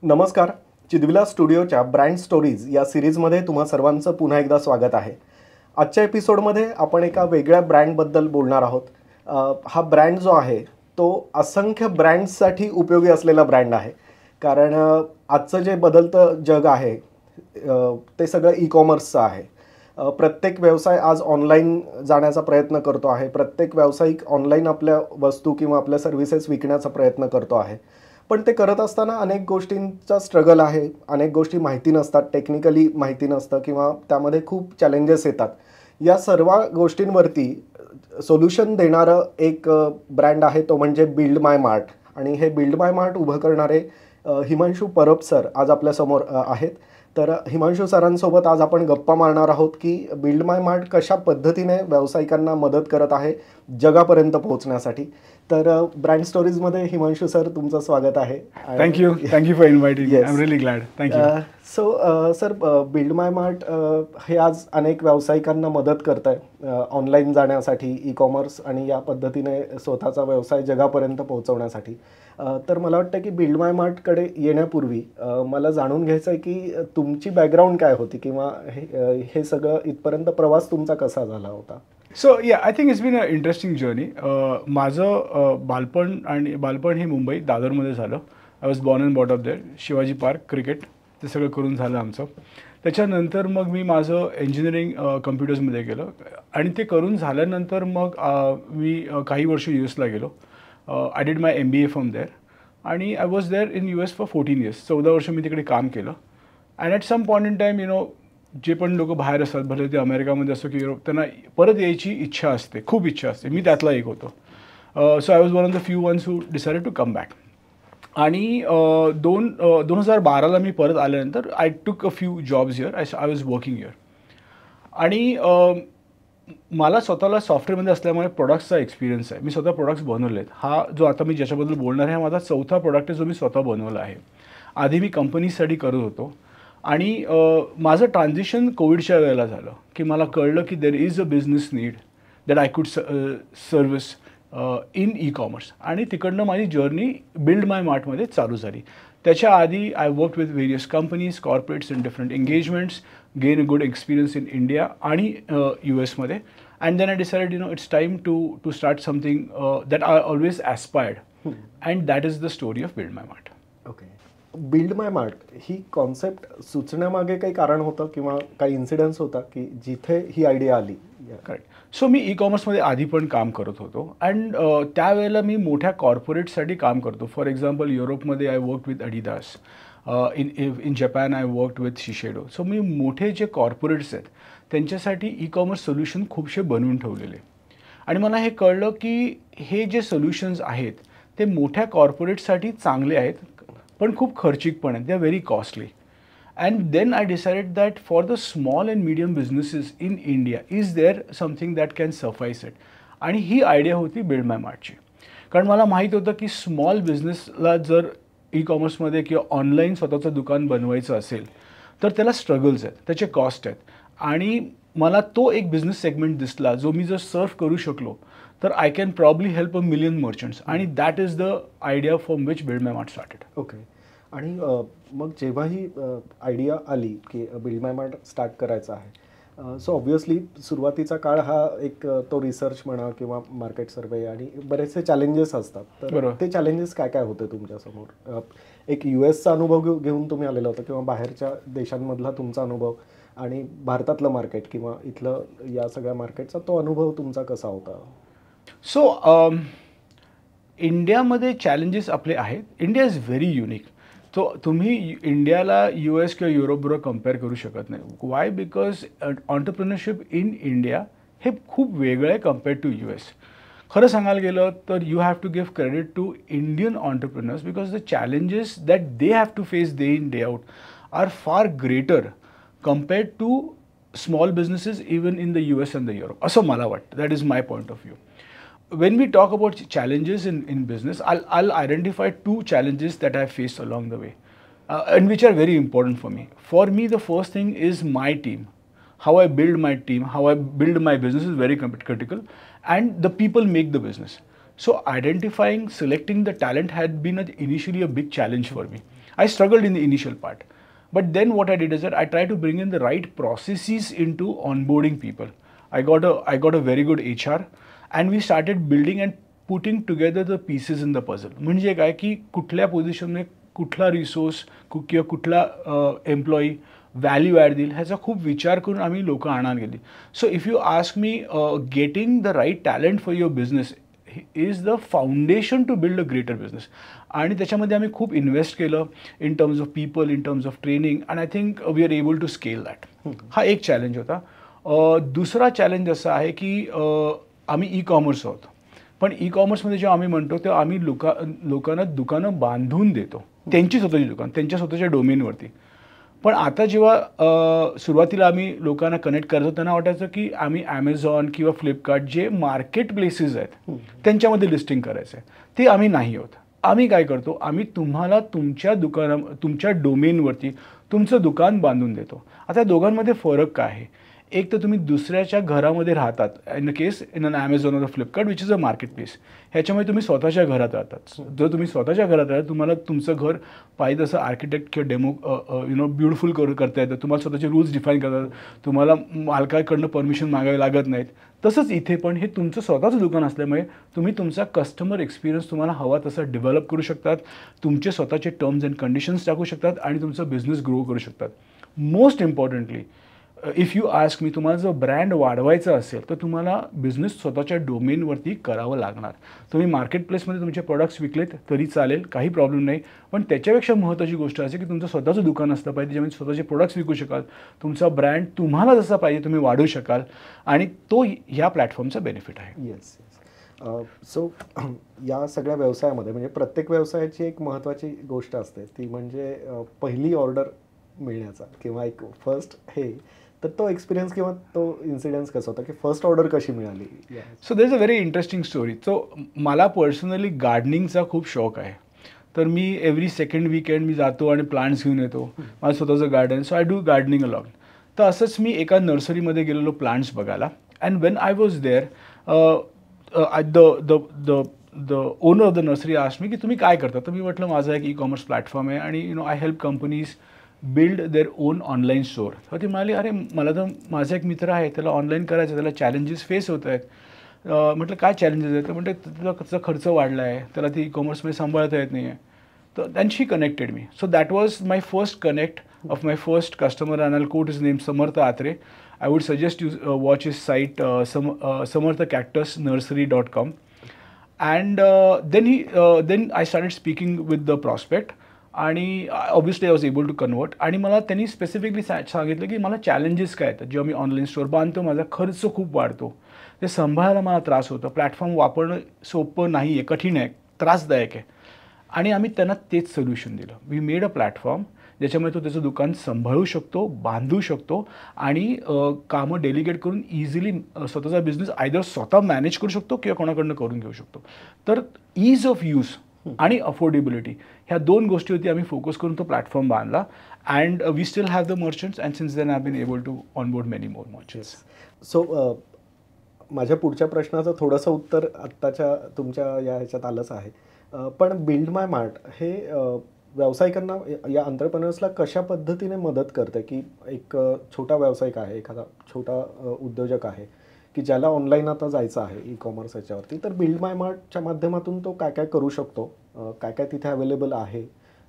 नमस्कार. चिदविला स्टुडिओच्या brand stories या सिरीजमध्ये तुम्हा सर्वांचं पुन्हा एकदा स्वागत आहे. आजच्या एपिसोडमध्ये आपण एका वेगळ्या ब्रँडबद्दल बोलणार आहोत. हा ब्रँड जो आहे तो असंख्य ब्रँड्ससाठी उपयोगी असलेला ब्रँड आहे. कारण आजचं जे बदलतं जग आहे ते सगळं ई-कॉमर्सचं आहे. प्रत्येक व्यवसाय आज ऑनलाईन जाण्याचा प्रयत्न करतो आहे. प्रत्येक व्यावसायिक ऑनलाईन आपल्या वस्तू किंवा आपल्या सर्व्हिसेस विकण्याचा प्रयत्न करतो आहे. पण ते करत असताना अनेक गोष्टींचा स्ट्रगल आहे. अनेक गोष्टी माहिती नसतात, टेक्निकली माहिती नसतं किंवा त्यामध्ये खूप चॅलेंजेस येतात. या सर्व गोष्टींवरती सोल्युशन देणारं एक ब्रँड आहे, तो म्हणजे बिल्ड माय मार्ट. आणि हे बिल्ड माय मार्ट उभं करणारे हिमांशू परब सर आज आपल्यासमोर आहेत. तर हिमांशू सरांसोबत आज आपण गप्पा मारणार आहोत की बिल्ड माय मार्ट कशा पद्धतीने व्यावसायिकांना मदत करत आहे जगापर्यंत पोहोचण्यासाठी. तर ब्रँड स्टोरीजमध्ये हिमांशू सर तुमचं स्वागत आहे. Thank you for inviting me. I am really glad. Thank you. So sir, build my mart हे आज अनेक व्यावसायिकांना मदत करत आहे ऑनलाईन जाण्यासाठी, ई-कॉमर्स आणि या पद्धतीने स्वतःचा व्यवसाय जगापर्यंत पोहोचवण्यासाठी. तर मला वाटतं की बिल्ड माय मार्टकडे येण्यापूर्वी मला जाणून घ्यायचं आहे की तुमची बॅकग्राऊंड काय होती किंवा हे सगळं इथपर्यंत प्रवास तुमचा कसा झाला होता. So I think it's been a interesting journey. माझं बालपण हे मुंबई दादरमध्ये झालं. I was born and brought up there. Shivaji park, cricket ते सगळं करून झालं आमचं. त्याच्यानंतर मग मी माझं इंजिनिअरिंग कम्प्युटर्समध्ये केलं आणि ते करून झाल्यानंतर मग मी काही वर्ष US ला गेलो. I did my MBA from there आणि I was there in US for 14 years. 14 वर्ष मी तिकडे काम केलं. And at some point in time जे पण लोक बाहेर असतात, भले ते अमेरिकामध्ये असो की युरोप, त्यांना परत यायची इच्छा असते, खूप इच्छा असते. मी त्यातला एक होतो. So I was one of the few ones who decided to come back. आणि 2012ला मी परत आल्यानंतर I took a few jobs here. I was working here. आणि मला स्वतःला सॉफ्टवेअरमध्ये असल्यामुळे प्रोडक्ट्सचा एक्सपिरियन्स आहे. मी स्वतः प्रोडक्ट्स बनवले आहेत. हा जो आता मी ज्याच्याबद्दल बोलणार आहे, हा माझा 4था प्रोडक्ट आहे जो मी स्वतः बनवला आहे. आधी मी कंपनीसाठी करत होतो आणि माझं ट्रान्झिशन कोविडच्या वेळेला झालं की मला कळलं की there is a business need that I could service in e-commerce. आणि तिकडनं माझी जर्नी बिल्ड माय मार्टमध्ये चालू झाली. त्याच्या आधी I work with various companies, corporates in different engagements, gain a good experience in India आणि US मध्ये. And then I decided it's time to start something that I always aspired. And that is the story of build my mart. Okay. Build my mart ही concept सुचण्यामागे काही कारण होतं किंवा काही incidence होता की जिथे ही आयडिया आली? करेक्ट. सो मी ई-कॉमर्समध्ये आधी पण काम करत होतो. अँड त्यावेळेला मी मोठ्या कॉर्पोरेटसाठी काम करतो. फॉर एक्झाम्पल युरोपमध्ये I work with Adidas. In Japan I work with Shiseido. So मी मोठे जे कॉर्पोरेट्स आहेत त्यांच्यासाठी ई-कॉमर्स सोल्युशन खूपशे बनवून ठेवलेले. आणि मला हे कळलं की हे जे सोल्युशन्स आहेत ते मोठ्या कॉर्पोरेटसाठी चांगले आहेत, पण खूप खर्चिक पण आहेत. They are very costly. And then I decided that for the small and medium businesses in India is there something that can suffice it. आणि ही आयडिया होती बिल्ड माय मार्टची. कारण मला माहीत होतं की स्मॉल बिझनेसला जर ई-कॉमर्समध्ये किंवा ऑनलाईन स्वतःचं दुकान बनवायचं असेल तर त्याला स्ट्रगल्स आहेत, त्याचे कॉस्ट आहेत. आणि मला तो एक बिझनेस सेगमेंट दिसला जो मी जर सर्व करू शकलो तर I can probably help a million merchants. आणि that is the idea from which Build my Mart started. Okay. आणि मग जेव्हा ही आयडिया आली की बिल्ड माय मार्ट स्टार्ट करायचं आहे, सो ऑब्व्हियसली सुरुवातीचा काळ हा एक तो रिसर्च म्हणा किंवा मार्केट सर्वे आणि बरेचसे चॅलेंजेस असतात. तर ते चॅलेंजेस काय काय होते तुमच्यासमोर? एक US चा अनुभव घेऊन तुम्ही आलेला होता किंवा बाहेरच्या देशांमधला तुमचा अनुभव आणि भारतातलं मार्केट किंवा इथलं या सगळ्या मार्केटचा तो अनुभव तुमचा कसा होता? सो इंडियामध्ये चॅलेंजेस आपले आहेत. India is very unique. तो तुम्ही इंडियाला US किंवा युरोपबरोबर कम्पेअर करू शकत नाही. Y? Because entrepreneurship in India हे खूप वेगळं आहे कम्पेअर्ड टू US. खरं सांगायला गेलं तर you have to give credit to Indian entrepreneurs because the challenges that they have to face day in day out are far greater compared to small businesses even in the US and the Europe, असं मला वाटतं. That is my point of view. When we talk about challenges in business, I'll identify 2 challenges that I faced along the way and which are very important for me. For me, the first thing is my team. How I build my team, how I build my business is very critical, and the people make the business. So identifying, selecting the talent had been initially a big challenge for me. I struggled in the initial part. But then what I did is that I tried to bring in the right processes into onboarding people. I got a very good HR, and we started building and putting together the pieces in the puzzle. म्हणजे काय की कुठल्या पोझिशनमध्ये कुठला resource किंवा कुठला employee value add देईल ह्याचा खूप विचार करून आम्ही लोक आणा गेली. So if you ask me, getting the right talent for your business is the foundation to build a greater business. आणि त्याच्यामध्ये आम्ही खूप इन्व्हेस्ट केलं in terms of people, in terms of training, and I think we are able to scale that. हा एक challenge होता. दुसरा challenge असा आहे की आम्ही ई कॉमर्स आहोत, पण ई कॉमर्समध्ये जेव्हा आम्ही म्हणतो तेव्हा आम्ही लोकांना दुकानं बांधून देतो, त्यांची स्वतःची दुकान त्यांच्या स्वतःच्या डोमेनवरती. पण आता जेव्हा सुरुवातीला आम्ही लोकांना कनेक्ट करतो त्यांना वाटायचं की आम्ही ॲमेझॉन किंवा फ्लिपकार्ट जे मार्केट प्लेसेस आहेत त्यांच्यामध्ये लिस्टिंग करायचं आहे, ते आम्ही नाही आहोत. आम्ही काय करतो, आम्ही तुम्हाला तुमच्या डोमेनवरती तुमचं दुकान बांधून देतो. आता दोघांमध्ये फरक काय आहे? एक तर तुम्ही दुसऱ्याच्या घरामध्ये राहतात, in case in an Amazon or Flipkart which is a market place. ह्याच्यामुळे तुम्ही स्वतःच्या घरात राहतात. जर तुम्ही स्वतःच्या घरात राहता, तुम्हाला तुमचं घर पाहिजे तसं आर्किटेक्ट किंवा डेमो ब्युटिफुल करता येतं, तुम्हाला स्वतःचे रूल्स डिफाईन करतात, तुम्हाला मालकाकडनं परमिशन मागावी लागत नाहीत. तसंच इथे पण हे तुमचं स्वतःचं दुकान असल्यामुळे तुम्ही तुमचा कस्टमर एक्सपिरियन्स तुम्हाला हवा तसा डेव्हलप करू शकतात, तुमचे स्वतःचे टर्म्स अँड कंडिशन्स टाकू शकतात आणि तुमचा बिझनेस ग्रो करू शकतात. Most importantly, if you ask मी, तुम्हाला जर ब्रँड वाढवायचा असेल तर तुम्हाला बिझनेस स्वतःच्या डोमेनवरती करावं लागणार. तुम्ही मार्केट प्लेसमध्ये तुमचे प्रोडक्ट्स विकलेत तरी चालेल, काही प्रॉब्लेम नाही, पण त्याच्यापेक्षा महत्त्वाची गोष्ट असे की तुमचं स्वतःचं दुकान असलं पाहिजे, ज्यामध्ये स्वतःचे प्रोडक्ट्स विकू शकाल, तुमचा ब्रँड तुम्हाला जसा पाहिजे तुम्ही वाढवू शकाल, आणि तो ह्या प्लॅटफॉर्मचा बेनिफिट आहे. येस. सो या सगळ्या व्यवसायामध्ये म्हणजे प्रत्येक व्यवसायाची एक महत्त्वाची गोष्ट असते, ती म्हणजे पहिली ऑर्डर मिळण्याचा किंवा एक फर्स्ट हे. तर तो एक्सपिरियन्स किंवा तो इन्सिडेन्स कसा होता की फर्स्ट ऑर्डर कशी मिळाली? So there is a very interesting story. So मला पर्सनली गार्डनिंगचा खूप शौक आहे. तर मी एव्हरी सेकंड वीकेंड मी जातो आणि प्लांट्स घेऊन येतो, माझं स्वतःचं garden. So I do gardening a lot. तर असंच मी एका नर्सरीमध्ये गेलेलो प्लांट्स बघायला. And when I was there, the owner of the nursery asked me की तुम्ही काय करता? तर मी म्हटलं माझा एक ई कॉमर्स प्लॅटफॉर्म आहे आणि I help companies build their own online store. तर ती म्हणाली, अरे मला तर माझा एक मित्र आहे, त्याला ऑनलाईन करायचं, त्याला चॅलेंजेस फेस होत आहेत. म्हटलं काय चॅलेंजेस आहेत? तर म्हटलं त्याचा खर्च वाढला आहे, त्याला ती ई कॉमर्समध्ये सांभाळता येत नाही आहे. तर than she connected me. So that was my first connect of my first customer, and I quote his name, Samarth Atre. I would suggest you watch his site samarthacactusnursery.com. And then I started speaking with the prospect, आणि obviously I was able to convert. आणि मला त्यांनी specifically सांगितलं की मला challenges काय आहेत. जेव्हा मी ऑनलाईन स्टोअर बांधतो माझा खर्च खूप वाढतो, ते सांभाळायला मला त्रास होतो, प्लॅटफॉर्म वापरणं सोपं नाही आहे, कठीण आहे, त्रासदायक आहे. आणि आम्ही त्यांना तेच सोल्युशन दिलं. वी मेड अ प्लॅटफॉर्म ज्याच्यामुळे तो त्याचं दुकान सांभाळू शकतो, बांधू शकतो आणि कामं डेलिगेट करून इझिली स्वतःचा बिझनेस आयदर स्वतः मॅनेज करू शकतो किंवा कोणाकडनं करून घेऊ शकतो. तर ईज ऑफ यूज आणि अफोर्डेबिलिटी ह्या दोन गोष्टीवरती आम्ही फोकस करून तो प्लॅटफॉर्म बांधला. And we still have the merchants, and since then I been able to onboard many more merchants. So माझ्या पुढच्या प्रश्नाचं थोडंसं उत्तर आत्ताच्या तुमच्या या ह्याच्यात आलंच आहे. पण बिल्ड माय मार्ट हे व्यावसायिकांना, या एंटरप्रेन्योर्सला कशा पद्धतीने मदत करते की एक छोटा व्यावसायिक आहे, एखादा छोटा उद्योजक आहे की ज्याला ऑनलाईन आता जायचं आहे ई कॉमर्स याच्यावरती, तर बिल्ड माय मार्टच्या माध्यमातून तो काय काय करू शकतो, काय काय तिथे अवेलेबल आहे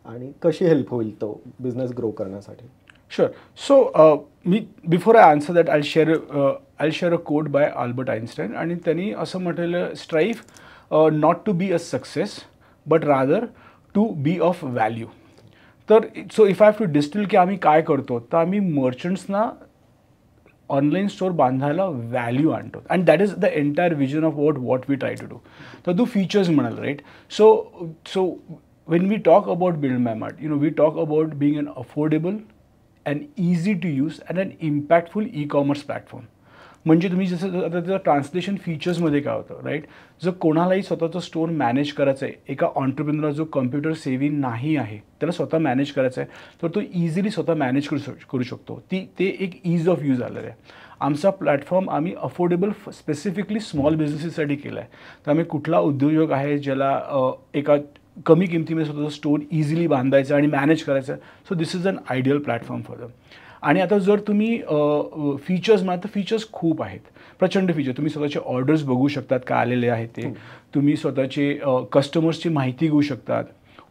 आणि कशी हेल्प होईल तो बिझनेस ग्रो करण्यासाठी? शुअर. सो मी before I answer that I share a quote by Albert Einstein. आणि त्यांनी असं म्हटलेलं, strive not to be a success but rather to be of value. तर so if I have to distill की आम्ही काय करतो, तर आम्ही मर्चंट्सना ऑनलाईन स्टोअर बांधायला व्हॅल्यू आणतो. And that is the entire vision of what we try to do. तर तू फीचर्स म्हणाल, right? So when we talk about Build My Mart, we talk about being an affordable and easy to use and an impactful e-commerce platform. म्हणजे तुम्ही जसं आता त्याचं translation फीचर्समध्ये काय होतं, right? जर कोणालाही स्वतःचं स्टोअर मॅनेज करायचं आहे, एका ऑन्टरप्रिनर जो कम्प्युटर सेव्ही नाही आहे, त्याला स्वतः मॅनेज करायचं आहे, तर तो इझिली स्वतः मॅनेज करू शकतो. ते एक ईज ऑफ यूज आलेलं आहे. आमचा प्लॅटफॉर्म आम्ही अफोर्डेबल स्पेसिफिकली स्मॉल बिझनेसेससाठी केला आहे. तर आम्ही कुठला उद्योजक आहे ज्याला एका कमी किमतीमध्ये स्वतःचं स्टोर इझिली बांधायचं आणि मॅनेज करायचं. So this is an ideal platform for them. आणि आता जर तुम्ही फीचर्स म्हणाल तर फीचर्स खूप आहेत, प्रचंड फीचर. तुम्ही स्वतःचे ऑर्डर्स बघू शकतात काय आलेले आहेत ते, तुम्ही स्वतःचे कस्टमर्सची माहिती घेऊ शकतात.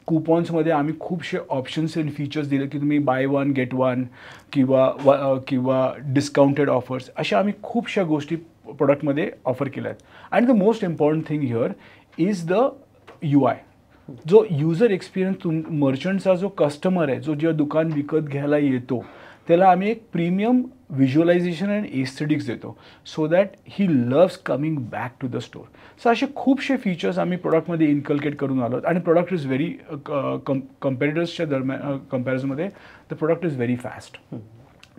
कुपॉन्समध्ये आम्ही खूपसे ऑप्शन्स अँड फीचर्स दिले की तुम्ही बाय वन गेट वन किंवा डिस्काउंटेड ऑफर्स, अशा आम्ही खूपशा गोष्टी प्रोडक्टमध्ये ऑफर केल्या आहेत. आणि the most important thing here is the UI. जो युजर एक्सपिरियन्स मर्चंटचा जो कस्टमर आहे, जो जेव्हा दुकान विकत घ्यायला येतो, त्याला आम्ही एक प्रीमियम व्हिज्युअलायझेशन अँड एस्थेटिक्स देतो, so that he loves coming back to the store. So असे खूपसे फीचर्स आम्ही प्रोडक्टमध्ये इन्कल्केट करून आलो. आणि प्रोडक्ट इज व्हेरी कम्पॅरिटर्सच्या दरम्यान कम्पॅरिझनमध्ये the product is very fast.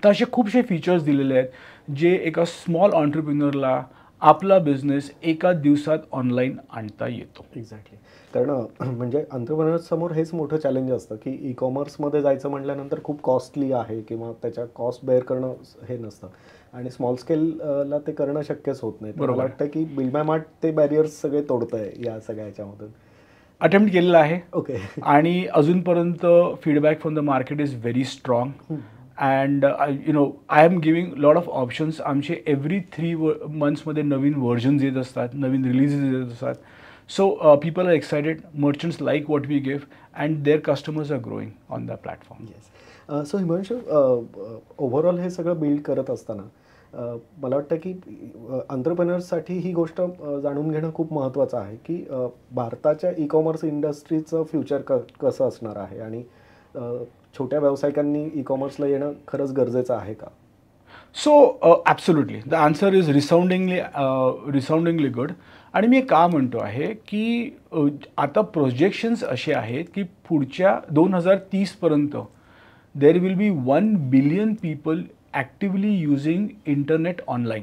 तर असे खूपसे फीचर्स दिलेले आहेत जे एका स्मॉल ऑन्टरप्रिन्युअरला आपला बिझनेस एका दिवसात ऑनलाईन आणता येतो. एक्झॅक्टली. कारण म्हणजे एंटरप्रेन्योर्ससमोर हेच मोठं चॅलेंज असतं की ई-कॉमर्समध्ये जायचं म्हटल्यानंतर खूप कॉस्टली आहे किंवा त्याच्या कॉस्ट बेअर करणं हे नसतं आणि स्मॉल स्केलला ते करणं शक्यच होत नाही. मला वाटतं की बिल माय मार्ट ते बॅरियर्स सगळे तोडतंय या सगळ्या ह्याच्यामधून. अटेम्प्ट केलेला आहे. ओके. आणि अजूनपर्यंत feedback from the market is very strong. And I am giving lot of options. आमचे एव्हरी 3 मंथ्समध्ये नवीन व्हर्जन्स येत असतात, नवीन रिलीजेस येत असतात. So people are excited, merchants like what we give, and their customers are growing on the platform. Yes. So Himanshu, overall हे सगळं build करत असताना मला वाटतं की एंटरप्रेन्योर्ससाठी ही गोष्ट जाणून घेणं खूप महत्त्वाचं आहे की भारताच्या ई-कॉमर्स इंडस्ट्रीचं फ्युचर कसं असणार आहे आणि छोट्या व्यावसायिकांनी ई-कॉमर्सला येणं खरंच गरजेचं आहे का? So absolutely, the answer is resoundingly good. आणि मी का म्हणतो आहे की आता प्रोजेक्शन्स असे आहेत की पुढच्या 2030पर्यंत there will be 1 billion people actively using internet online.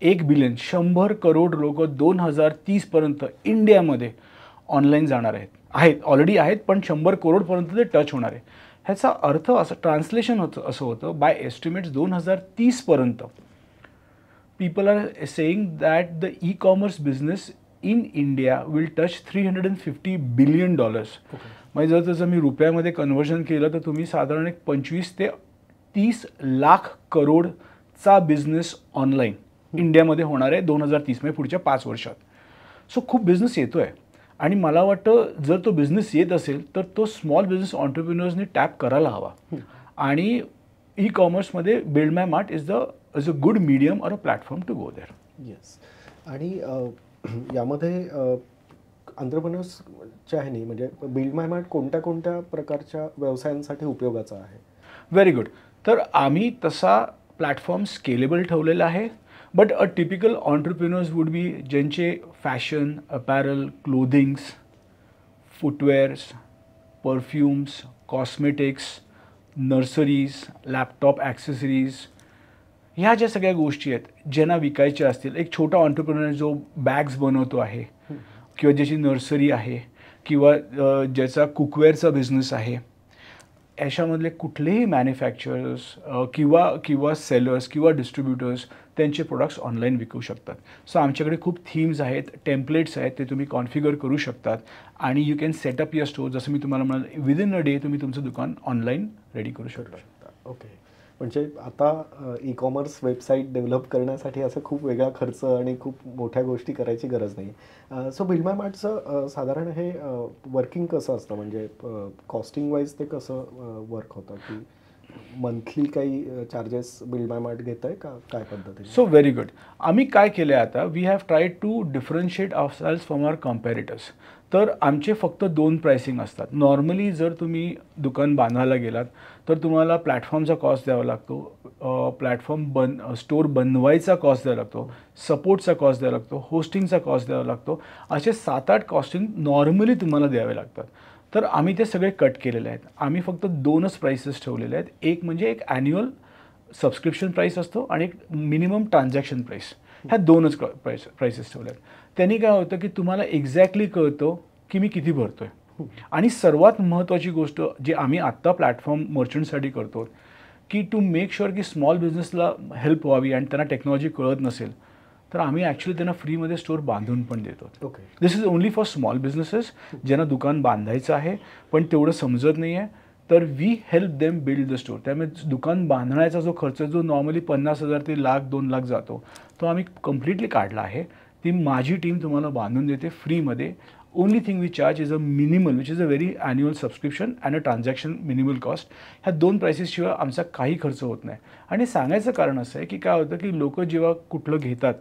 1 billion, 100 crore लोक 2030पर्यंत इंडियामध्ये ऑनलाईन जाणार आहेत, ऑलरेडी आहेत, पण 100 करोडपर्यंत ते टच होणार आहे. ह्याचा अर्थ असं ट्रान्सलेशन असं होतं, बाय एस्टिमेट्स 2030पर्यंत people are saying that the e-commerce business in India will touch $350 billion. म्हणजे जर त्याचं मी रुपयामध्ये कन्व्हर्जन केलं तर तुम्ही साधारण एक 25 ते 30 लाख करोडचा बिझनेस ऑनलाईन इंडियामध्ये होणार आहे 2030, म्हणजे पुढच्या 5 वर्षात. सो खूप बिझनेस येतो आहे. आणि मला वाटतं जर तो बिझनेस येत असेल तर तो स्मॉल बिझनेस ऑन्टरप्रिन्युअर्सनी टॅप करायला हवा. आणि ई-कॉमर्समध्ये Build my Mart is a good medium और a platform to go there. Yes. आणि यामध्ये एंटरप्रेन्योर्सच्या ह्याने म्हणजे बिल्ड माय मार्ट कोणत्या कोणत्या प्रकारच्या व्यवसायांसाठी उपयोगाचा आहे? Very good. तर आम्ही तसा प्लॅटफॉर्म स्केलेबल ठेवलेला आहे. But a typical entrepreneurs would be ज्यांचे fashion, apparel, clothings, footwears, perfumes, cosmetics, nurseries, laptop accessories, ह्या ज्या सगळ्या गोष्टी आहेत ज्यांना विकायच्या असतील. एक छोटा ऑन्टरप्रिन्युअर जो बॅग्स बनवतो आहे किंवा ज्याची नर्सरी आहे किंवा ज्याचा कुकवेअरचा बिझनेस आहे, याच्यामधले कुठलेही मॅन्युफॅक्चरर्स किंवा सेलर्स किंवा डिस्ट्रीब्युटर्स त्यांचे प्रोडक्ट्स ऑनलाईन विकू शकतात. सो आमच्याकडे खूप थीम्स आहेत, टेम्पलेट्स आहेत, ते तुम्ही कॉन्फिगर करू शकतात आणि you can setup your store. जसं मी तुम्हाला म्हणाल, विदिन अ डे तुम्ही तुमचं दुकान ऑनलाईन रेडी करू शकता. ओके. म्हणजे आता ई-कॉमर्स वेबसाईट डेव्हलप करण्यासाठी असं खूप वेगळा खर्च आणि खूप मोठ्या गोष्टी करायची गरज नाही. सो बिल्ड माय मार्टचं साधारण हे वर्किंग कसं असतं, म्हणजे कॉस्टिंग वाईज ते कसं वर्क होतं, की मंथली काही चार्जेस बिल्ड माय मार्ट घेत आहे का, काय पद्धतीने? So very good. आम्ही काय केलं आहे आता, we have tried to differentiate ourselves from our competitors. तर आमचे फक्त 2 प्राइसिंग असतात. नॉर्मली जर तुम्ही दुकान बांधायला गेलात तर तुम्हाला प्लॅटफॉर्मचा कॉस्ट द्यावा लागतो, स्टोर बनवायचा कॉस्ट द्यावा लागतो, सपोर्टचा कॉस्ट द्यावा लागतो, होस्टिंगचा कॉस्ट द्यावा लागतो. असे 7-8 कॉस्टिंग नॉर्मली तुम्हाला द्यावे लागतात. तर आम्ही ते सगळे कट केलेले आहेत. आम्ही फक्त 2च प्राइसेस ठेवलेले आहेत. एक म्हणजे एक ॲन्युअल सबस्क्रिप्शन प्राईस असतो आणि एक मिनिमम ट्रान्झॅक्शन प्राईस. ह्या 2च प्राइसेस ठेवल्या आहेत. त्यांनी काय होतं की तुम्हाला एक्झॅक्टली कळतं की मी किती भरतो आहे. आणि सर्वात महत्त्वाची गोष्ट जी आम्ही आत्ता प्लॅटफॉर्म मर्चंटसाठी करतो की टू मेक शुअर की स्मॉल बिझनेसला हेल्प व्हावी आणि त्यांना टेक्नॉलॉजी कळत नसेल तर आम्ही ॲक्च्युली त्यांना फ्रीमध्ये स्टोअर बांधून पण देतो. Okay. This is only for small businesses ज्यांना दुकान बांधायचं आहे पण तेवढं समजत नाही आहे, तर we help them build the store. त्यामुळे दुकान बांधण्याचा जो खर्च जो नॉर्मली 50,000 ते लाख 2 लाख जातो तो आम्ही कम्प्लिटली काढला आहे. ती माझी टीम तुम्हाला बांधून देते फ्रीमध्ये. Only thing we charge is a minimal which is a very annual subscription and a transaction minimal cost. ह्या 2 प्राइसेसशिवाय आमचा काही खर्च होत नाही. आणि सांगायचं कारण असं आहे की काय होतं की लोक जेव्हा कुठलं घेतात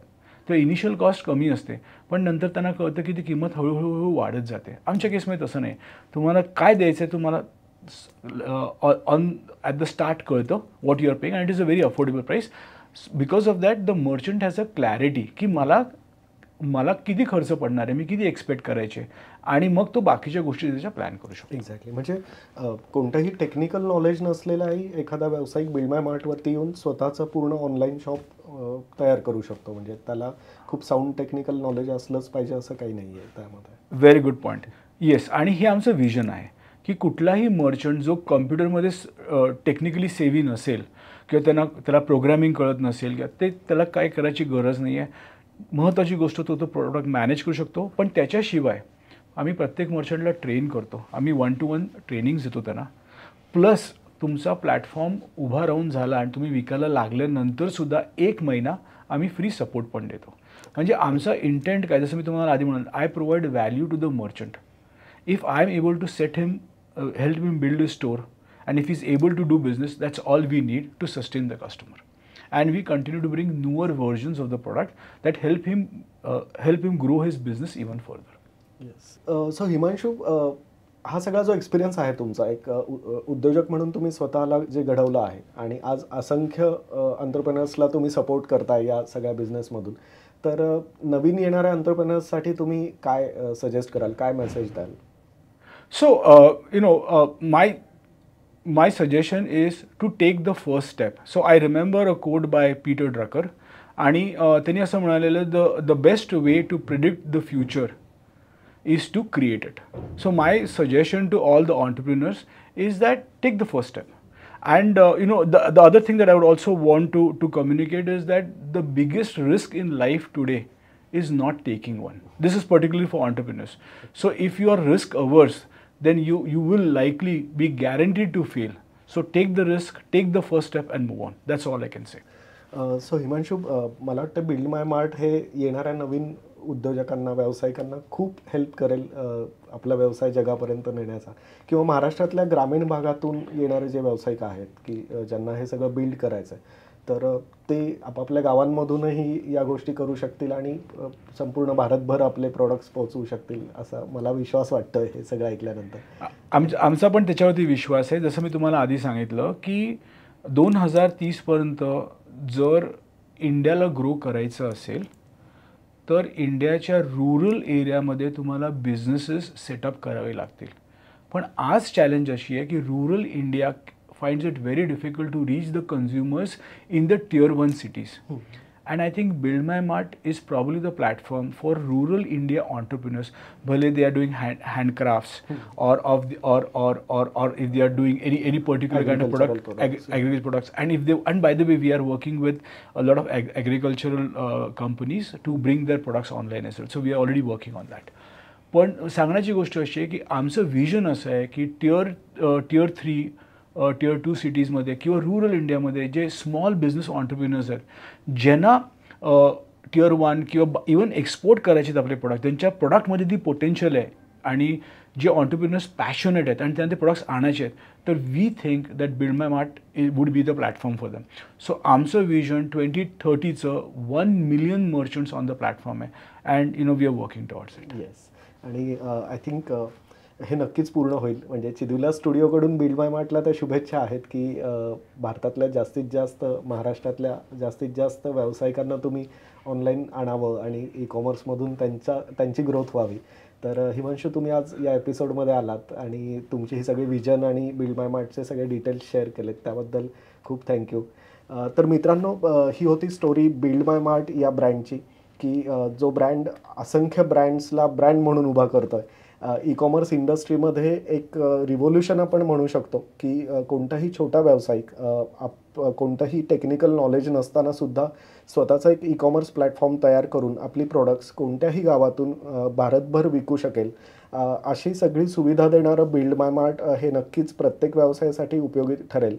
तर इनिशियल कॉस्ट कमी असते पण नंतर त्यांना कळतं की ती किंमत हळूहळू वाढत जाते. आमच्या केसमध्ये तसं नाही. तुम्हाला काय द्यायचं आहे तुम्हाला ऑन ॲट द स्टार्ट कळतं what you are paying and it is a very affordable price. Because of that the merchant has a clarity की मला किती खर्च पडणार आहे, मी किती एक्सपेक्ट करायचे आणि मग तो बाकीच्या गोष्टी त्याच्या प्लॅन करू शकतो. एक्झॅक्टली. म्हणजे कोणतंही टेक्निकल नॉलेज नसलेलाही एखादा व्यावसायिक बिल्ड माय मार्टवरती येऊन स्वतःचं पूर्ण ऑनलाईन शॉप तयार करू शकतो. म्हणजे त्याला खूप साऊंड टेक्निकल नॉलेज असलंच पाहिजे असं काही नाही आहे त्यामध्ये. Very good point. येस. आणि हे आमचं विजन आहे की कुठलाही मर्चंट जो कम्प्युटरमध्ये टेक्निकली सेव्ही नसेल किंवा त्याला प्रोग्रॅमिंग कळत नसेल किंवा त्याला काय करायची गरज नाही आहे. महत्त्वाची गोष्ट तो प्रोडक्ट मॅनेज करू शकतो. पण त्याच्याशिवाय आम्ही प्रत्येक मर्चंटला ट्रेन करतो. आम्ही 1-to-1 ट्रेनिंग्स देतो त्यांना. प्लस तुमचा प्लॅटफॉर्म उभा राहून झाला आणि तुम्ही विकायला लागल्यानंतरसुद्धा 1 महिना आम्ही फ्री सपोर्ट पण देतो. म्हणजे आमचा इंटेंट काय, जसं मी तुम्हाला आधी म्हणाल, I provide value to the merchant. If I am able to set him help him build a store and if he's able to do business, that's all we need to sustain the customer. And we continue to bring newer versions of the product that help him grow his business even further. Yes. So Himanshu, हा सगळा जो experience आहे तुमचा एक उद्योजक म्हणून तुम्ही स्वतःला जे घडवलं आहे आणि आज असंख्य एंटरप्रेनर्सला तुम्ही सपोर्ट करताय या सगळ्या बिझनेसमधून, तर नवीन येणाऱ्या एंटरप्रेनर्ससाठी तुम्ही काय सजेस्ट कराल, काय मेसेज द्याल? So my suggestion is to take the first step. So I remember a quote by Peter Drucker आणि त्यांनी असं म्हणालेलं, the best way to predict the future is to create it. So my suggestion to all the entrepreneurs is that take the first step. And the other thing that I would also want to communicate is that the biggest risk in life today is not taking one. This is particularly for entrepreneurs. So if you are risk averse, then you will likely be guaranteed to fail. So take the risk, take the first step and move on. That's all I can say. So Himanshu, मला वाटतं build माय mart हे येणाऱ्या नवीन उद्योजकांना, व्यावसायिकांना खूप help करेल आपला व्यवसाय जगापर्यंत नेण्याचा. किंवा महाराष्ट्रातल्या ग्रामीण भागातून येणारे जे व्यावसायिक आहेत की ज्यांना हे सगळं बिल्ड करायचं आहे, तर ते आपापल्या गावांमधूनही या गोष्टी करू शकतील आणि संपूर्ण भारतभर आपले प्रोडक्ट्स पोहोचवू शकतील असा मला विश्वास वाटतं हे सगळं ऐकल्यानंतर. आमचा पण त्याच्यावरती विश्वास आहे. जसं मी तुम्हाला आधी सांगितलं की 2030पर्यंत जर इंडियाला ग्रो करायचं असेल तर इंडियाच्या रूरल एरियामध्ये तुम्हाला बिझनेसेस सेटअप करावे लागतील. पण आज चॅलेंज अशी आहे की rural India finds it very difficult to reach the consumers in the tier 1 cities. And I think Build My Mart is probably the platform for rural India entrepreneurs, whether they are doing handcrafts or if they are doing any particular kind of product, agricultural products. And by the way, we are working with a lot of agricultural companies to bring their products online as well. So we are already working on that. पण सांगण्याची गोष्ट अशी आहे की आमचं vision असं आहे की tier 3 tier 2 सिटीजमध्ये किंवा रूरल इंडियामध्ये जे स्मॉल बिझनेस ऑन्टरप्रिनर्स आहेत, ज्यांना tier 1 किंवा इवन एक्सपोर्ट करायचे आहेत आपले प्रोडक्ट, त्यांच्या प्रोडक्टमध्ये ती पोटेन्शियल आहे आणि जे ऑन्टरप्रिनर्स पॅशनेट आहेत आणि त्यांना ते प्रोडक्ट्स आणायचे आहेत, तर we think that Build my Mart would be the platform for them. So आमचं विजन 2030चं 1 million merchants on the platform आहे and we are working towards it. Yes. आणि आय थिंक हे नक्कीच पूर्ण होईल. म्हणजे चिदुला स्टुडिओकडून बिल्ड माय मार्टला त्या शुभेच्छा आहेत की भारतातल्या जास्तीत जास्त, महाराष्ट्रातल्या जास्तीत जास्त व्यावसायिकांना तुम्ही ऑनलाईन आणावं आणि ई-कॉमर्समधून त्यांची ग्रोथ व्हावी. तर हिमांशू, तुम्ही आज या एपिसोडमध्ये आलात आणि तुमची ही सगळी विजन आणि बिल्ड माय मार्टचे सगळे डिटेल्स शेअर केलेत त्याबद्दल खूप थँक्यू. तर मित्रांनो, ही होती स्टोरी बिल्ड माय मार्ट या ब्रँडची, की जो ब्रँड असंख्य ब्रँड्सला ब्रँड म्हणून उभा करतो आहे. ई-कॉमर्स इंडस्ट्रीमध्ये एक रिव्होल्युशन आपण म्हणू शकतो की कोणताही छोटा व्यावसायिक कोणतंही टेक्निकल नॉलेज नसताना सुद्धा स्वतःचा एक ई-कॉमर्स प्लॅटफॉर्म तयार करून आपली प्रोडक्ट्स कोणत्याही गावातून भारतभर विकू शकेल, अशी सगळी सुविधा देणारं बिल्ड माय मार्ट हे नक्कीच प्रत्येक व्यवसायासाठी उपयोगी ठरेल.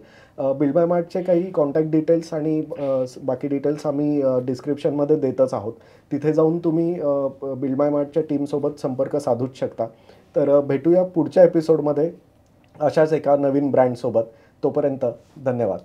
बिल्ड माय मार्टचे काही कॉन्टॅक्ट डिटेल्स आणि बाकी डिटेल्स आम्ही डिस्क्रिप्शनमध्ये देतच आहोत. तिथे जाऊन तुम्ही बिल्ड माय मार्टच्या टीमसोबत संपर्क साधूच शकता. तर भेटूया पुढच्या एपिसोडमध्ये अशाच एका नवीन ब्रँडसोबत. तोपर्यंत धन्यवाद.